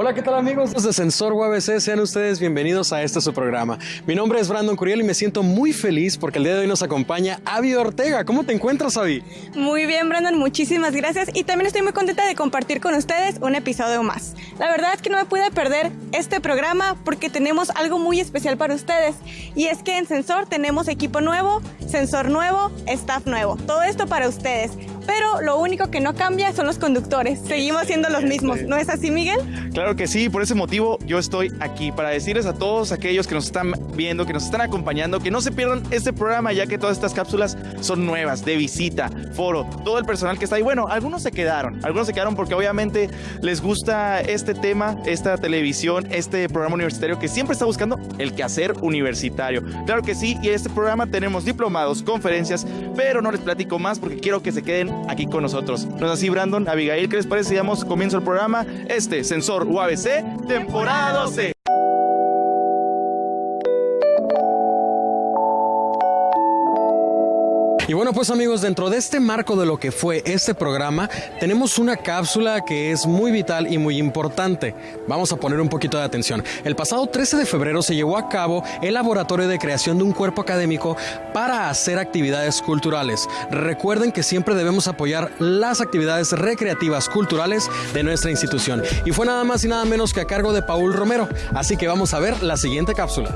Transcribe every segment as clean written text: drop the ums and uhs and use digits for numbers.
Hola, ¿qué tal amigos de Sensor UABC? Sean ustedes bienvenidos a su programa. Mi nombre es Brandon Curiel y me siento muy feliz porque el día de hoy nos acompaña Abby Ortega. ¿Cómo te encuentras, Abby? Muy bien, Brandon, muchísimas gracias y también estoy muy contenta de compartir con ustedes un episodio más. La verdad es que no me pude perder este programa porque tenemos algo muy especial para ustedes y es que en Sensor tenemos equipo nuevo, sensor nuevo, staff nuevo, todo esto para ustedes. Pero lo único que no cambia son los conductores. Seguimos siendo los mismos. ¿No es así, Miguel? Claro que sí, por ese motivo yo estoy aquí para decirles a todos aquellos que nos están viendo, que nos están acompañando, que no se pierdan este programa, ya que todas estas cápsulas son nuevas, de visita, foro, todo el personal que está ahí. Bueno, algunos se quedaron porque obviamente les gusta este tema, esta televisión, este programa universitario que siempre está buscando el quehacer universitario. Claro que sí, y en este programa tenemos diplomados, conferencias, pero no les platico más porque quiero que se queden aquí con nosotros. ¿No es así, Brandon? Abigail, ¿qué les parece si damos comienzo al programa? Sensor UABC, temporada 12. Y bueno, pues amigos, dentro de este marco de lo que fue este programa, tenemos una cápsula que es muy vital y muy importante. Vamos a poner un poquito de atención. El pasado 13 de febrero se llevó a cabo el laboratorio de creación de un cuerpo académico para hacer actividades culturales. Recuerden que siempre debemos apoyar las actividades recreativas culturales de nuestra institución. Y fue nada más y nada menos que a cargo de Paul Romero. Así que vamos a ver la siguiente cápsula.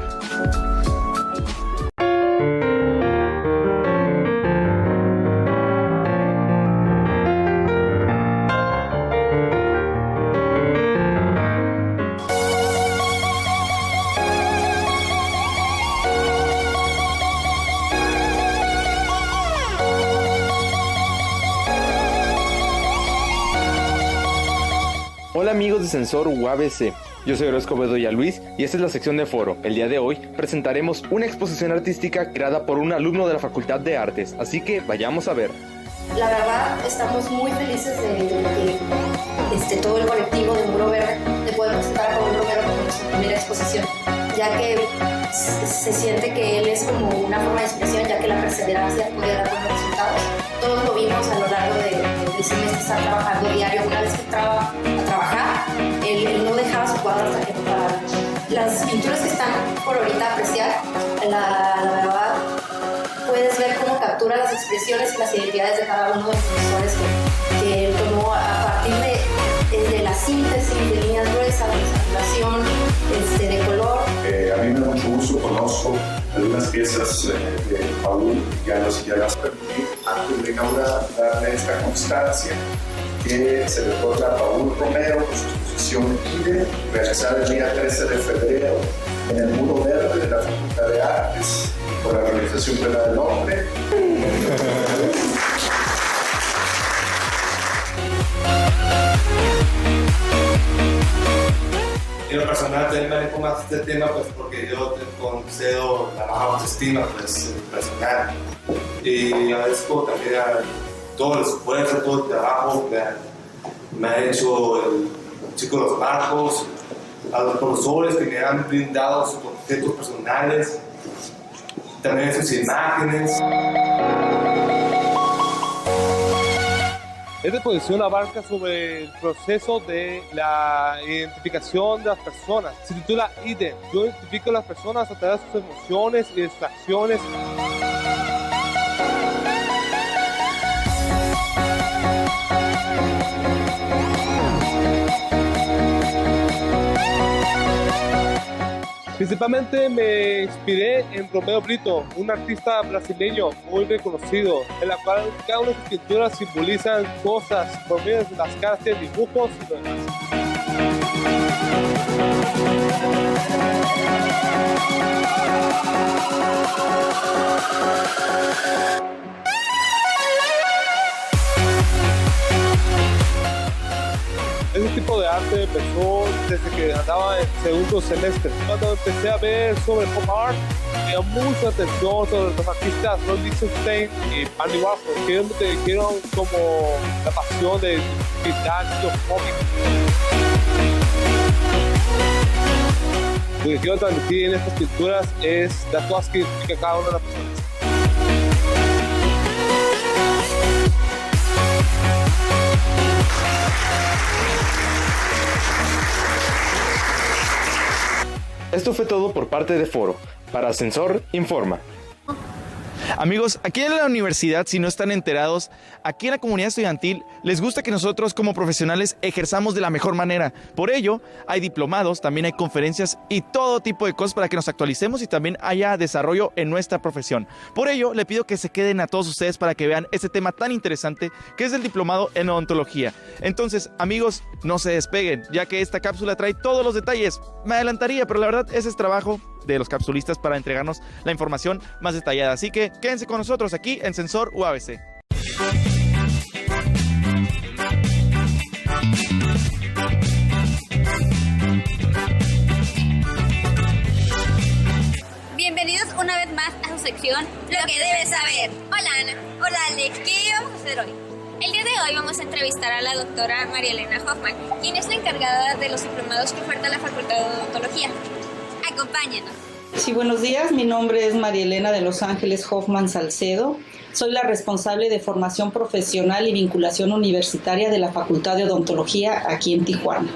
Hola amigos de Sensor UABC, yo soy Orozco Bedoya Luis y esta es la sección de foro. El día de hoy presentaremos una exposición artística creada por un alumno de la Facultad de Artes, así que vayamos a ver. La verdad, estamos muy felices de todo el colectivo de Muro Verde, de poder presentar a Paul Romero como nuestra primera exposición, ya que se siente que él es como una forma de expresión, ya que la perseverancia puede dar buenos resultados. Todos lo vimos a lo largo del semestre, estar trabajando diario. Una vez que entraba a trabajar, él no dejaba su cuadro hasta que no parara. Las pinturas que están por ahorita apreciar, la verdad, puedes ver cómo captura las expresiones y las identidades de cada uno de los profesores que él tomó a partir de la síntesis de líneas gruesas, de saturación, de color. A mí me da mucho gusto, conozco algunas piezas de Paul, ya las permití antes de darle esta constancia que se le otorga a Paul Romero por su exposición IDE, realizada el día 13 de febrero en el Muro Verde de la Facultad de Artes, por la Organización Plena del Hombre. En lo personal también manejo más este tema pues porque yo concedo la baja autoestima pues personal y agradezco también a todo el esfuerzo, todo el trabajo que me ha hecho el chico de los marcos, a los profesores que me han brindado sus objetos personales, también sus imágenes. Esta exposición abarca sobre el proceso de la identificación de las personas. Se titula IDE. Yo identifico a las personas a través de sus emociones y de sus acciones. Principalmente me inspiré en Romeo Brito, un artista brasileño muy reconocido, en la cual cada una de sus pinturas simbolizan cosas por medio de las caras, dibujos y lo demás. Ese tipo de arte empezó desde que andaba en segundo semestre. Cuando empecé a ver sobre pop art, me llamó mucha atención sobre los artistas Ron Lichtenstein y Andy Warhol, que ellos me dijeron como la pasión de pintar los cómics. Lo que quiero transmitir en estas pinturas es las cosas que identifica cada una de las personas. Esto fue todo por parte de Foro. Para Ascensor, informa. Amigos, aquí en la universidad, si no están enterados, aquí en la comunidad estudiantil les gusta que nosotros como profesionales ejerzamos de la mejor manera. Por ello, hay diplomados, también hay conferencias y todo tipo de cosas para que nos actualicemos y también haya desarrollo en nuestra profesión. Por ello, le pido que se queden a todos ustedes para que vean este tema tan interesante que es el diplomado en odontología. Entonces, amigos, no se despeguen, ya que esta cápsula trae todos los detalles. Me adelantaría, pero la verdad ese es trabajo de los capsulistas para entregarnos la información más detallada. Así que quédense con nosotros aquí en Sensor UABC. Bienvenidos una vez más a su sección Lo que debes saber. Hola Ana. Hola Alex. ¿Qué vamos a hacer hoy? El día de hoy vamos a entrevistar a la doctora María Elena Hoffman, quien es la encargada de los diplomados que oferta la Facultad de Odontología. Acompáñanos. Sí, buenos días. Mi nombre es María Elena de Los Ángeles Hoffman Salcedo. Soy la responsable de formación profesional y vinculación universitaria de la Facultad de Odontología aquí en Tijuana.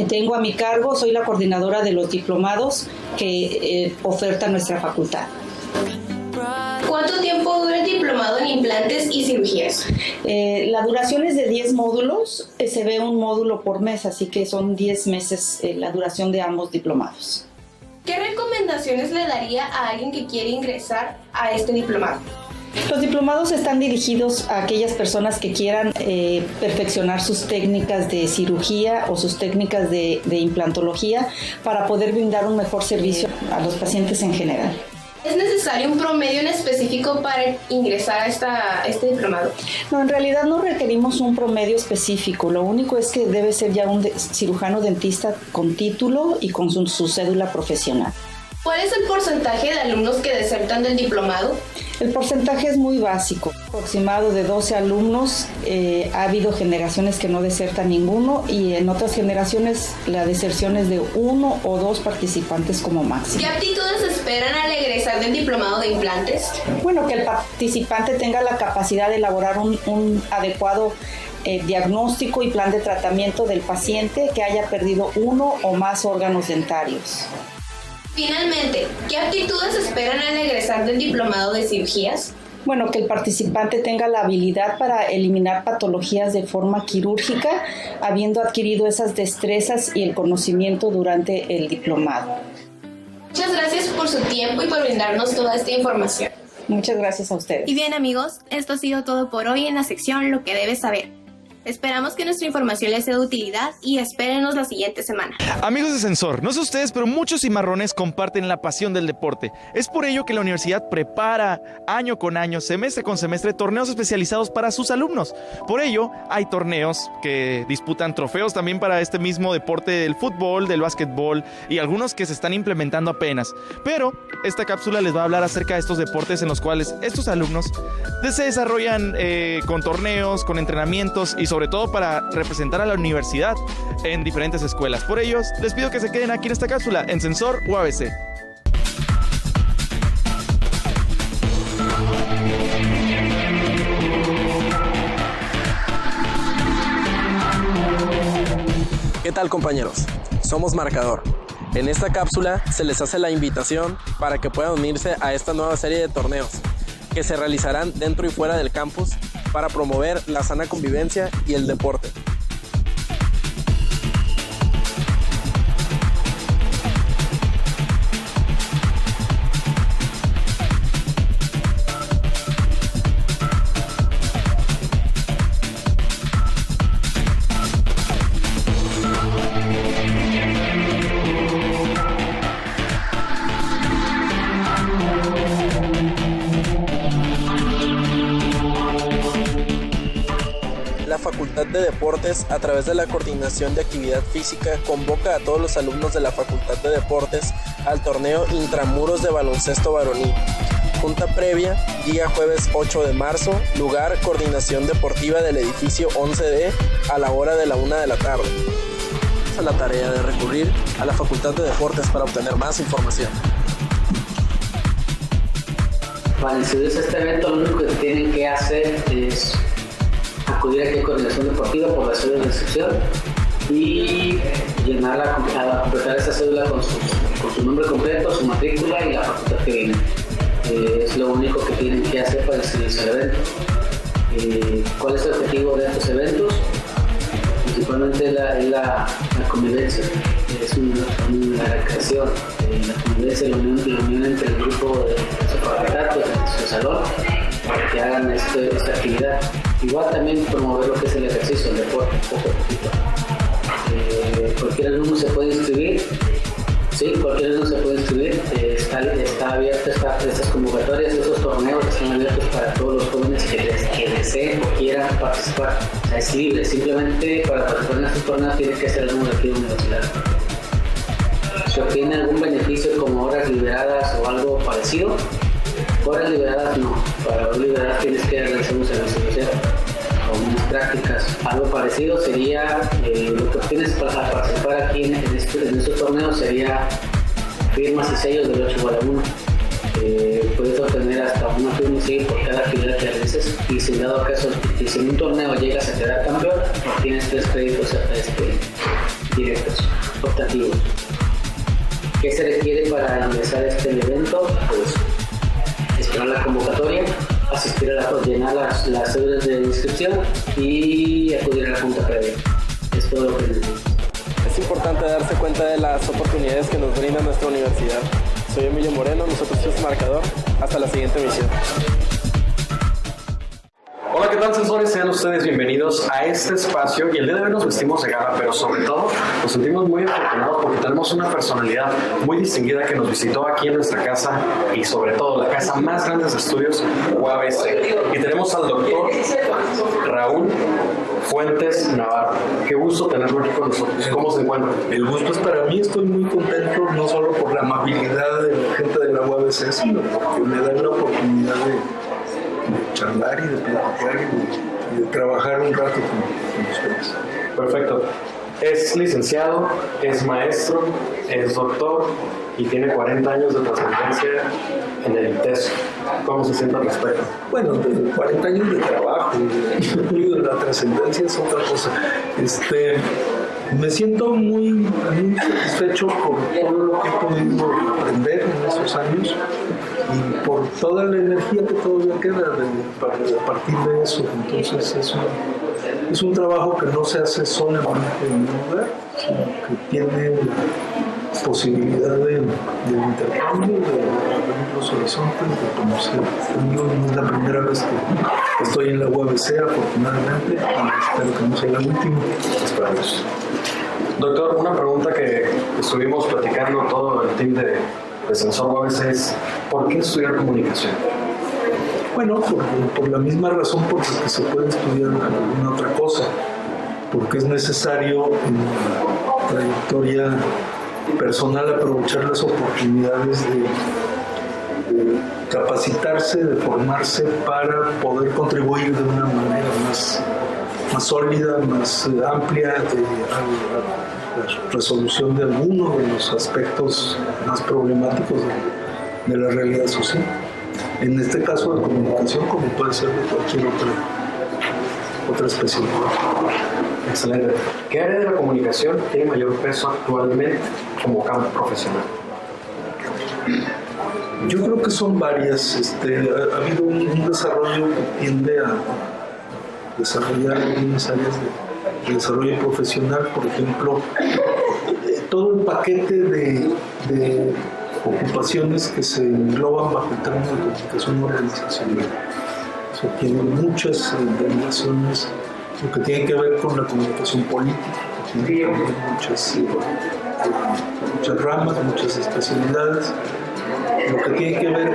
Tengo a mi cargo, soy la coordinadora de los diplomados que oferta nuestra facultad. ¿Cuánto tiempo dura el diplomado en implantes y cirugías? La duración es de 10 módulos, se ve un módulo por mes, así que son 10 meses la duración de ambos diplomados. ¿Qué recomendaciones le daría a alguien que quiere ingresar a este diplomado? Los diplomados están dirigidos a aquellas personas que quieran perfeccionar sus técnicas de cirugía o sus técnicas de implantología para poder brindar un mejor servicio a los pacientes en general. ¿Es necesario un promedio en específico para ingresar a este diplomado? No, en realidad no requerimos un promedio específico. Lo único es que debe ser ya un cirujano dentista con título y con su cédula profesional. ¿Cuál es el porcentaje de alumnos que desertan del diplomado? El porcentaje es muy básico, aproximado de 12 alumnos. Ha habido generaciones que no desertan ninguno y en otras generaciones la deserción es de 1 o 2 participantes como máximo. ¿Qué aptitudes esperan al egresar del diplomado de implantes? Bueno, que el participante tenga la capacidad de elaborar un adecuado diagnóstico y plan de tratamiento del paciente que haya perdido uno o más órganos dentarios. Finalmente, ¿qué aptitudes esperan al egresar del diplomado de cirugías? Bueno, que el participante tenga la habilidad para eliminar patologías de forma quirúrgica, habiendo adquirido esas destrezas y el conocimiento durante el diplomado. Muchas gracias por su tiempo y por brindarnos toda esta información. Muchas gracias a ustedes. Y bien amigos, esto ha sido todo por hoy en la sección Lo que debes saber. Esperamos que nuestra información les sea de utilidad y espérenos la siguiente semana. Amigos de Sensor, no sé ustedes, pero muchos cimarrones comparten la pasión del deporte. Es por ello que la universidad prepara año con año, semestre con semestre, torneos especializados para sus alumnos. Por ello, hay torneos que disputan trofeos también para este mismo deporte del fútbol, del básquetbol y algunos que se están implementando apenas. Pero esta cápsula les va a hablar acerca de estos deportes en los cuales estos alumnos se desarrollan con torneos, con entrenamientos y sobre todo para representar a la universidad en diferentes escuelas. Por ello, les pido que se queden aquí en esta cápsula en Sensor UABC. ¿Qué tal, compañeros? Somos Marcador. En esta cápsula se les hace la invitación para que puedan unirse a esta nueva serie de torneos que se realizarán dentro y fuera del campus para promover la sana convivencia y el deporte. La Facultad de Deportes, a través de la Coordinación de Actividad Física, convoca a todos los alumnos de la Facultad de Deportes al torneo Intramuros de Baloncesto Varonil. Junta previa, día jueves 8 de marzo, lugar Coordinación Deportiva del edificio 11D a la hora de la 1 de la tarde. A la tarea de recurrir a la Facultad de Deportes para obtener más información. Para inscribirse a este evento, lo único que tienen que hacer es acudir aquí a Coordinación Deportiva por las horas de inscripción y completar esa cédula con su nombre completo, su matrícula y la facultad que viene. Es lo único que tienen que hacer para inscribirse al evento. ¿Cuál es el objetivo de estos eventos? Principalmente es la convivencia, es una recreación, la convivencia, la unión entre el grupo de su facultad, de su salón, para que hagan esta actividad. Igual también promover lo que es el ejercicio, el deporte, poco a poquito. Cualquier alumno se puede inscribir. Sí, cualquier alumno se puede inscribir. Está abierta estas convocatorias, estos torneos están abiertos para todos los jóvenes que deseen o quieran participar. O sea, es libre, simplemente para participar en estos torneos tiene que ser alumno de aquí de la universidad. ¿Se obtiene algún beneficio como horas liberadas o algo parecido? Horas liberadas no, para horas liberadas tienes que realizar un servicio social o unas prácticas. Algo parecido sería lo que obtienes para participar aquí en estos torneos sería firmas y sellos del 8 igual a 1. Puedes obtener hasta una firma y sello por cada actividad que realices, y si en dado caso, si en un torneo llegas a quedar campeón, obtienes 3 créditos directos, optativos. ¿Qué se requiere para ingresar a este evento? Pues esperar la convocatoria, asistir llenar las cédulas de inscripción y acudir a la junta previa. Es todo lo que necesito. Es importante darse cuenta de las oportunidades que nos brinda nuestra universidad. Soy Emilio Moreno, nosotros somos Marcador. Hasta la siguiente emisión. Hola, ¿qué tal, sensores? Sean ustedes bienvenidos a este espacio, y el día de hoy nos vestimos de gala, pero sobre todo nos sentimos muy afortunados porque tenemos una personalidad muy distinguida que nos visitó aquí en nuestra casa, y sobre todo la casa más grande de estudios, UABC. Y tenemos al doctor Raúl Fuentes Navarro. Qué gusto tenerlo aquí con nosotros. ¿Cómo se encuentra? El gusto es para mí, estoy muy contento, no solo por la amabilidad de la gente de la UABC, sino porque me dan la oportunidad de charlar y de platicar y de trabajar un rato con ustedes. Perfecto. Es licenciado, es maestro, es doctor y tiene 40 años de trascendencia en el ITESO. ¿Cómo se siente al respecto? Bueno, de 40 años de trabajo y de la trascendencia es otra cosa. Me siento muy satisfecho por todo lo que he podido aprender en esos años y por toda la energía que todavía queda a partir de eso. Entonces es un trabajo que no se hace solamente en un lugar, sino que tiene posibilidad de intercambio, de abrir los horizontes, de conocer. No es la primera vez que estoy en la UABC, afortunadamente, y espero que no sea la última. Esperamos. Doctor, una pregunta que estuvimos platicando todo el team de Sensor UABC es: ¿por qué estudiar comunicación? Bueno, por la misma razón por la que se puede estudiar alguna otra cosa, porque es necesario en la trayectoria personal aprovechar las oportunidades de capacitarse, de formarse para poder contribuir de una manera más sólida, más amplia a la resolución de algunos de los aspectos más problemáticos de la realidad social. En este caso de comunicación, como puede ser de cualquier otra especialidad. Excelente. ¿Qué área de la comunicación tiene mayor peso actualmente como campo profesional? Yo creo que son varias. Ha habido un desarrollo que tiende a desarrollar algunas áreas de desarrollo profesional, por ejemplo, todo el paquete de ocupaciones que se engloban bajo el término de comunicación organizacional. Eso tiene muchas derivaciones, lo que tiene que ver con la comunicación política, que tiene muchas ramas, muchas especialidades, lo que tiene que ver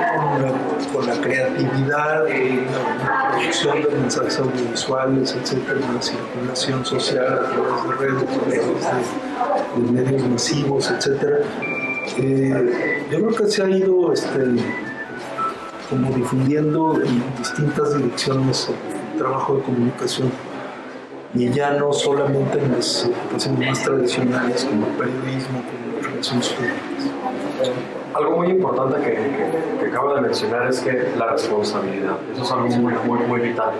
con la creatividad, la producción de mensajes audiovisuales, etcétera, la circulación social a través de redes, a través de medios masivos, etcétera. Yo creo que se ha ido como difundiendo en distintas direcciones el trabajo de comunicación, y ya no solamente en las ocupaciones más tradicionales como el periodismo, como las relaciones públicas. Algo muy importante que acabo de mencionar es que la responsabilidad, eso es algo muy vital.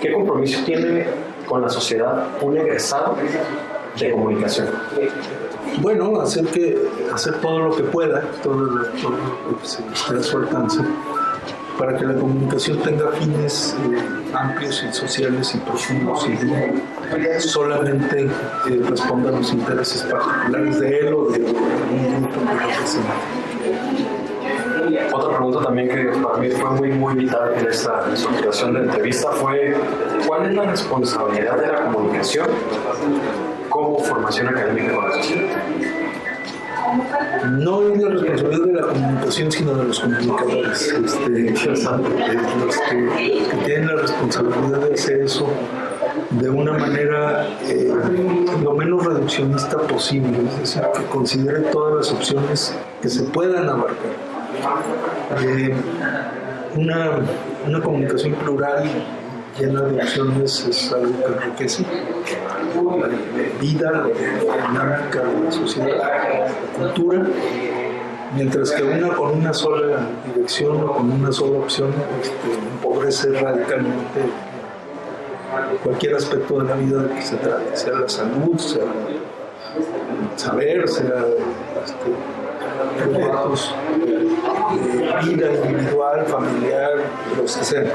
¿Qué compromiso tiene con la sociedad un egresado de comunicación? Bueno, hacer todo lo que pueda, todo lo que esté a su alcance, para que la comunicación tenga fines amplios y sociales y profundos y no solamente responda a los intereses particulares de él o de un grupo que representa. Otra pregunta también que para mí fue muy vital en esta estructuración de entrevista fue ¿cuál es la responsabilidad de la comunicación como formación académica con la sociedad? No es la responsabilidad de la comunicación, sino de los comunicadores, los que tienen la responsabilidad de hacer eso de una manera lo menos reduccionista posible, es decir, que considere todas las opciones que se puedan abarcar. Una comunicación plural llena de opciones es algo que enriquece la vida, la dinámica de la sociedad, la cultura, mientras que con una sola dirección o con una sola opción empobrece radicalmente cualquier aspecto de la vida del que se trate, sea la salud, sea el saber, sea proyectos de vida individual, familiar, los que sean.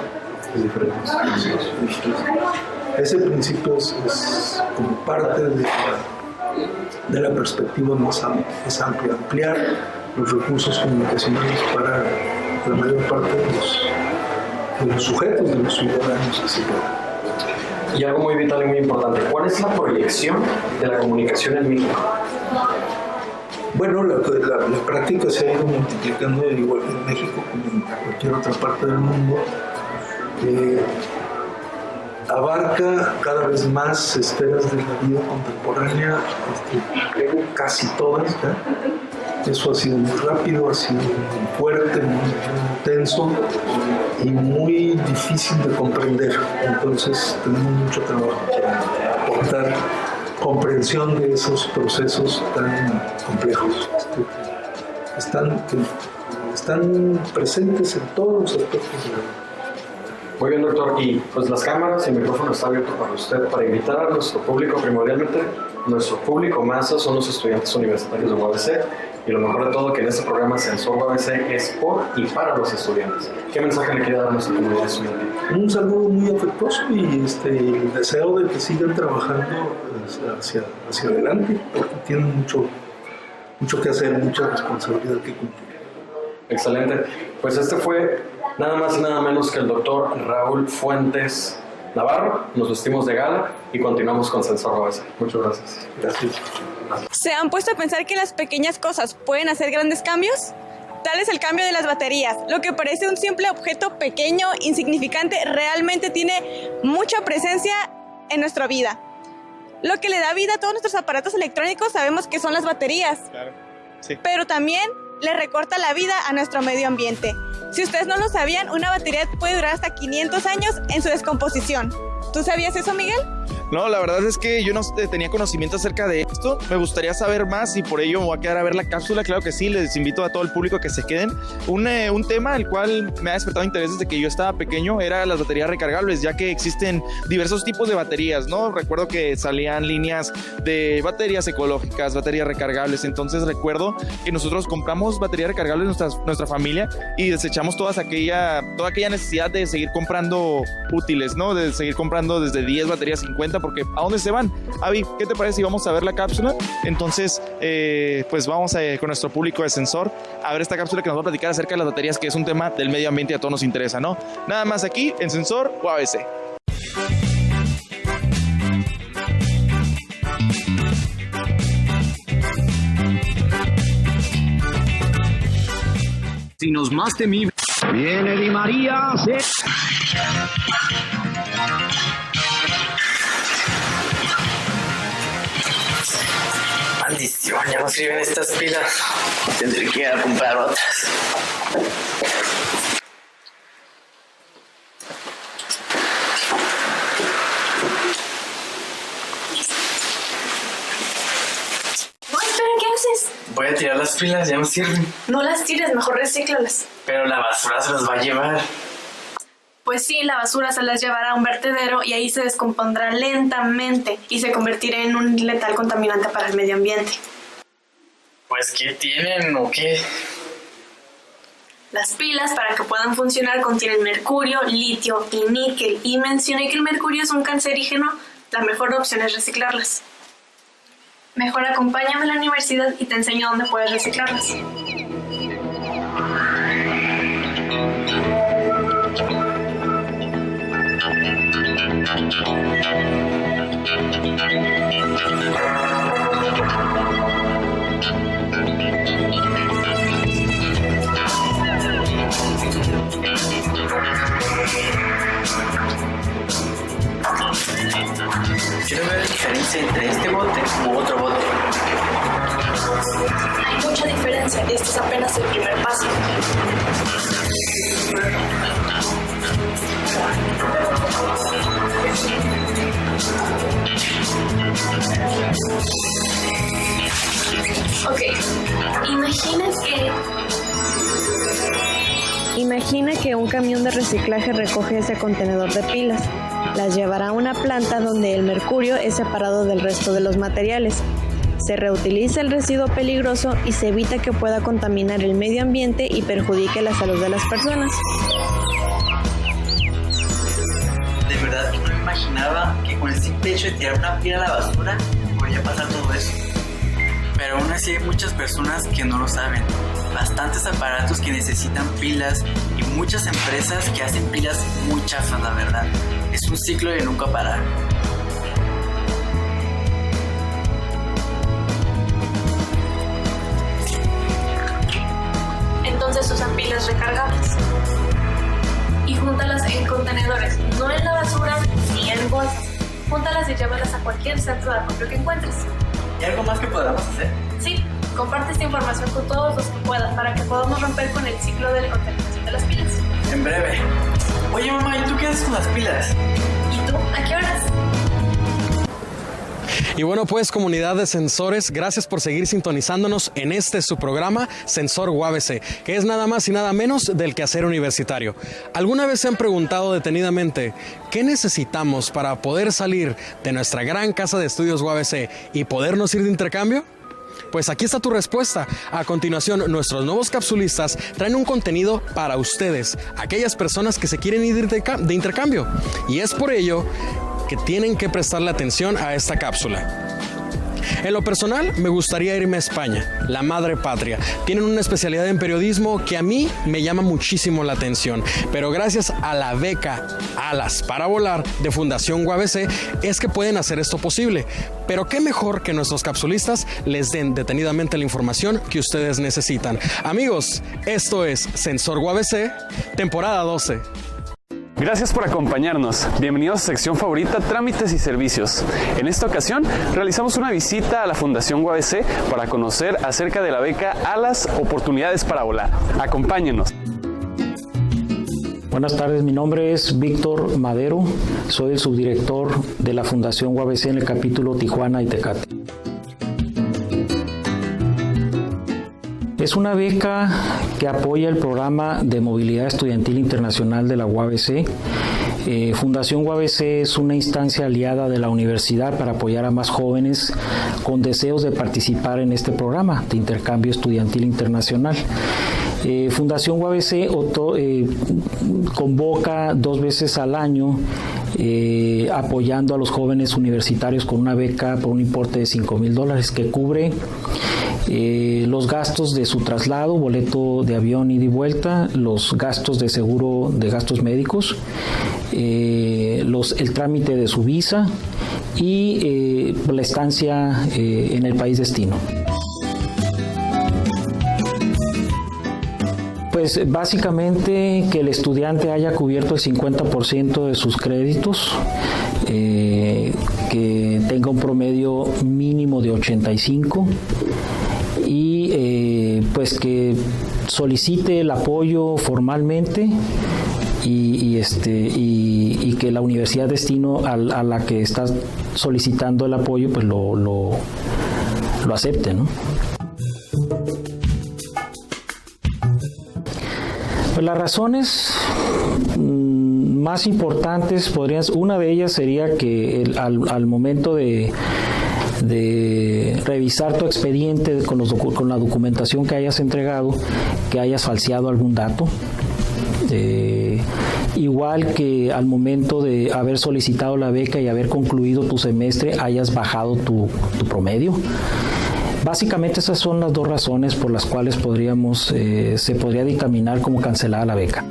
Ese principio es como parte de la perspectiva más amplia, ampliar los recursos comunicacionales para la mayor parte de los sujetos, de los ciudadanos que se puedan. Y algo muy vital y muy importante, ¿cuál es la proyección de la comunicación en México? Bueno, la práctica se ha ido multiplicando igual en México como en cualquier otra parte del mundo. Abarca cada vez más esferas de la vida contemporánea, casi todas, ¿ya? Eso ha sido muy rápido, ha sido muy fuerte, muy intenso y muy difícil de comprender. Entonces tenemos mucho trabajo para aportar comprensión de esos procesos tan complejos. Están presentes en todos los aspectos de la vida. Muy bien, doctor. Y pues las cámaras y el micrófono está abierto para usted, para invitar a nuestro público primordialmente. Nuestro público masa son los estudiantes universitarios de UABC y lo mejor de todo que en este programa Sensor UABC es por y para los estudiantes. ¿Qué mensaje le quiere dar a nuestra comunidad estudiantil? Un saludo muy afectuoso y el deseo de que sigan trabajando hacia adelante, porque tienen mucho que hacer, mucha responsabilidad que cumplir. Excelente. Pues este fue nada más y nada menos que el doctor Raúl Fuentes Navarro. Nos vestimos de gala y continuamos con Sensor UABC. Muchas gracias. Gracias. ¿Se han puesto a pensar que las pequeñas cosas pueden hacer grandes cambios? Tal es el cambio de las baterías. Lo que parece un simple objeto pequeño, insignificante, realmente tiene mucha presencia en nuestra vida. Lo que le da vida a todos nuestros aparatos electrónicos sabemos que son las baterías. Claro, sí. Pero también le recorta la vida a nuestro medio ambiente. Si ustedes no lo sabían, una batería puede durar hasta 500 años en su descomposición. ¿Tú sabías eso, Miguel? No, la verdad es que yo no tenía conocimiento acerca de esto. Me gustaría saber más y por ello me voy a quedar a ver la cápsula. Claro que sí, les invito a todo el público a que se queden. Un tema el cual me ha despertado interés desde que yo estaba pequeño era las baterías recargables, ya que existen diversos tipos de baterías, ¿no? Recuerdo que salían líneas de baterías ecológicas, baterías recargables. Entonces recuerdo que nosotros compramos baterías recargables nuestra familia y desechamos toda aquella necesidad de seguir comprando útiles, ¿no? De seguir comprando desde 10 baterías, 50, porque ¿a dónde se van? Avi, ¿qué te parece si vamos a ver la cápsula? Entonces, pues vamos con nuestro público de Sensor a ver esta cápsula que nos va a platicar acerca de las baterías, que es un tema del medio ambiente y a todos nos interesa, ¿no? Nada más aquí en Sensor UABC. Si nos más temible viene Di María. Maldición, ya no sirven estas pilas. Tendré que ir a comprar otras. ¿Qué haces? Voy a tirar las pilas, ya no sirven. No las tires, mejor recíclalas. Pero la basura se las va a llevar. Pues sí, la basura se las llevará a un vertedero y ahí se descompondrá lentamente y se convertirá en un letal contaminante para el medio ambiente. Pues, ¿qué tienen o qué? Las pilas, para que puedan funcionar, contienen mercurio, litio y níquel. Y mencioné que el mercurio es un cancerígeno. La mejor opción es reciclarlas. Mejor acompáñame a la universidad y te enseño dónde puedes reciclarlas. Quiero ver la diferencia entre este bote u otro bote. Hay mucha diferencia, este es apenas el primer paso. Ok, Imagina que un camión de reciclaje recoge ese contenedor de pilas. Las llevará a una planta donde el mercurio es separado del resto de los materiales. Se reutiliza el residuo peligroso y se evita que pueda contaminar el medio ambiente y perjudique la salud de las personas. De verdad que no me imaginaba que con el simple hecho de tirar una pila a la basura podría pasar todo eso. Pero aún así hay muchas personas que no lo saben. Bastantes aparatos que necesitan pilas y muchas empresas que hacen pilas muy chafas, la verdad. Es un ciclo de nunca parar. Entonces usan pilas recargables y júntalas en contenedores, no en la basura ni en bolsas. Júntalas y llévalas a cualquier centro de acopio que encuentres. ¿Y algo más que podamos hacer? Sí, comparte esta información con todos los que puedan para que podamos romper con el ciclo de la contaminación de las pilas. En breve. Oye mamá, ¿y tú qué haces con las pilas? ¿Y tú? ¿A qué horas? Y bueno, pues comunidad de sensores, gracias por seguir sintonizándonos en este su programa Sensor UABC, que es nada más y nada menos del quehacer universitario. ¿Alguna vez se han preguntado detenidamente qué necesitamos para poder salir de nuestra gran casa de estudios UABC y podernos ir de intercambio? Pues aquí está tu respuesta. A continuación, nuestros nuevos capsulistas traen un contenido para ustedes, aquellas personas que se quieren ir de intercambio. Y es por ello que tienen que prestarle atención a esta cápsula. En lo personal, me gustaría irme a España, la madre patria. Tienen una especialidad en periodismo que a mí me llama muchísimo la atención, pero gracias a la beca Alas para Volar de Fundación UABC es que pueden hacer esto posible. Pero qué mejor que nuestros capsulistas les den detenidamente la información que ustedes necesitan. Amigos, esto es Sensor UABC, temporada 12. Gracias por acompañarnos. Bienvenidos a sección favorita, trámites y servicios. En esta ocasión realizamos una visita a la Fundación UABC para conocer acerca de la beca Alas, oportunidades para volar. Acompáñenos. Buenas tardes, mi nombre es Víctor Madero, soy el subdirector de la Fundación UABC en el capítulo Tijuana y Tecate. Es una beca que apoya el programa de movilidad estudiantil internacional de la UABC. Fundación UABC es una instancia aliada de la universidad para apoyar a más jóvenes con deseos de participar en este programa de intercambio estudiantil internacional. Fundación UABC convoca 2 veces al año apoyando a los jóvenes universitarios con una beca por un importe de $5,000 que cubre los gastos de su traslado, boleto de avión ida y vuelta, los gastos de seguro de gastos médicos, el trámite de su visa y la estancia en el país destino. Pues básicamente que el estudiante haya cubierto el 50% de sus créditos, que tenga un promedio mínimo de 85 y pues que solicite el apoyo formalmente y que la universidad destino a la que está solicitando el apoyo pues lo acepte, ¿no? Pues las razones más importantes una de ellas sería que al momento de revisar tu expediente con la documentación que hayas entregado, que hayas falseado algún dato. Igual que al momento de haber solicitado la beca y haber concluido tu semestre hayas bajado tu promedio. Básicamente esas son las dos razones por las cuales se podría dictaminar como cancelada la beca.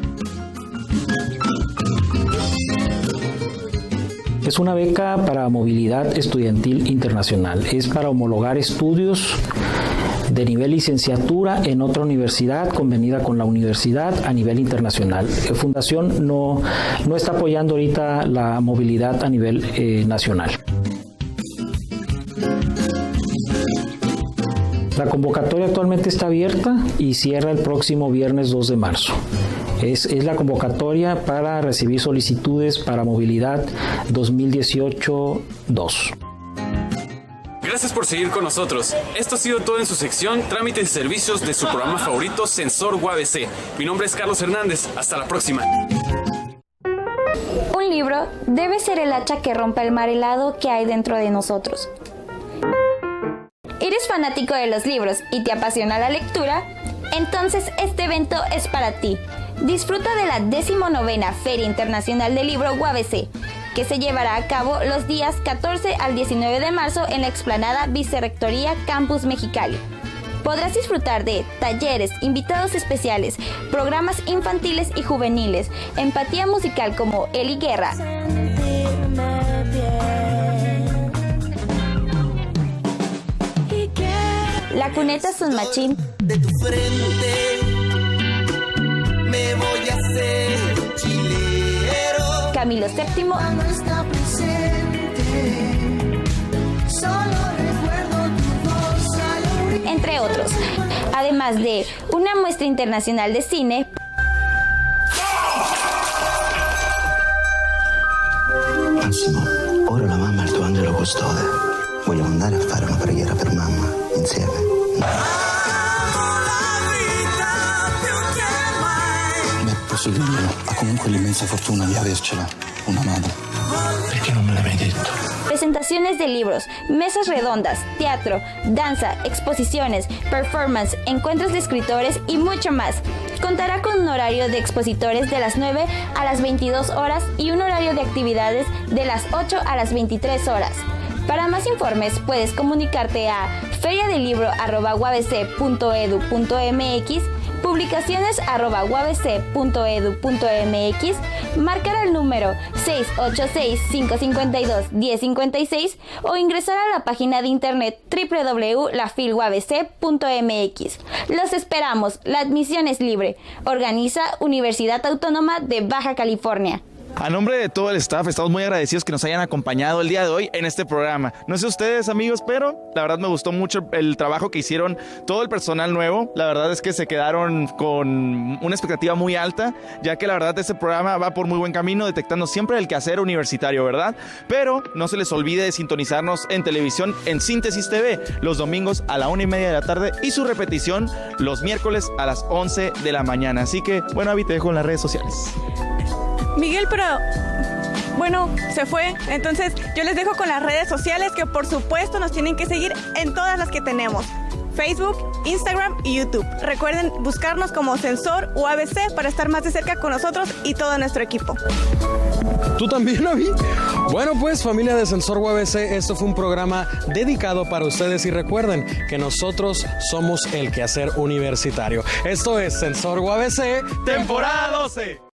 Es una beca para movilidad estudiantil internacional. Es para homologar estudios de nivel licenciatura en otra universidad convenida con la universidad a nivel internacional. Fundación no está apoyando ahorita la movilidad a nivel nacional. La convocatoria actualmente está abierta y cierra el próximo viernes 2 de marzo. Es la convocatoria para recibir solicitudes para movilidad 2018-2. Gracias por seguir con nosotros. Esto ha sido todo en su sección Trámites y Servicios de su programa favorito, Sensor UABC. Mi nombre es Carlos Hernández. Hasta la próxima. Un libro debe ser el hacha que rompa el mar helado que hay dentro de nosotros. ¿Eres fanático de los libros y te apasiona la lectura? Entonces este evento es para ti. Disfruta de la 19ª Feria Internacional del Libro UABC, que se llevará a cabo los días 14 al 19 de marzo en la explanada Vicerrectoría Campus Mexicali. Podrás disfrutar de talleres, invitados especiales, programas infantiles y juveniles, empatía musical como Eli Guerra, La Cuneta Son Machín, de tu frente me voy a hacer chilero. Camilo VII, Cuando está presente, solo recuerdo tu voz al oír. entre otros. Además de una muestra internacional de cine, Massimo, ora la mamma è il tuo angelo custode. Vogliamo andare a fare una preghiera per mamma insieme? Beh, posso dirglielo, ha comunque l'immensa fortuna di avercela, una madre. Perché non me l'avevi detto? presentaciones de libros, mesas redondas, teatro, danza, exposiciones, performance, encuentros de escritores y mucho más. Contará con un horario de expositores de las 9 a las 22 horas y un horario de actividades de las 8 a las 23 horas. Para más informes puedes comunicarte a feriadelibro@uabc.edu.mx, publicaciones@uabc.edu.mx, marcar al número 686-552-1056 o ingresar a la página de internet www.lafil.uabc.mx. Los esperamos, la admisión es libre. Organiza Universidad Autónoma de Baja California. A nombre de todo el staff, estamos muy agradecidos que nos hayan acompañado el día de hoy en este programa. No sé ustedes, amigos, pero la verdad me gustó mucho el trabajo que hicieron todo el personal nuevo. La verdad es que se quedaron con una expectativa muy alta, ya que la verdad este programa va por muy buen camino, detectando siempre el quehacer universitario, ¿verdad? Pero no se les olvide de sintonizarnos en televisión en Síntesis TV los domingos a la 1:30 de la tarde y su repetición los miércoles a las 11 de la mañana. Así que, bueno, Avi, te dejo en las redes sociales. Miguel, pero bueno, se fue. Entonces yo les dejo con las redes sociales que por supuesto nos tienen que seguir en todas las que tenemos: Facebook, Instagram y YouTube. Recuerden buscarnos como Sensor UABC para estar más de cerca con nosotros y todo nuestro equipo. ¿Tú también, Avi? Bueno, pues familia de Sensor UABC, esto fue un programa dedicado para ustedes y recuerden que nosotros somos el quehacer universitario. Esto es Sensor UABC, temporada 12.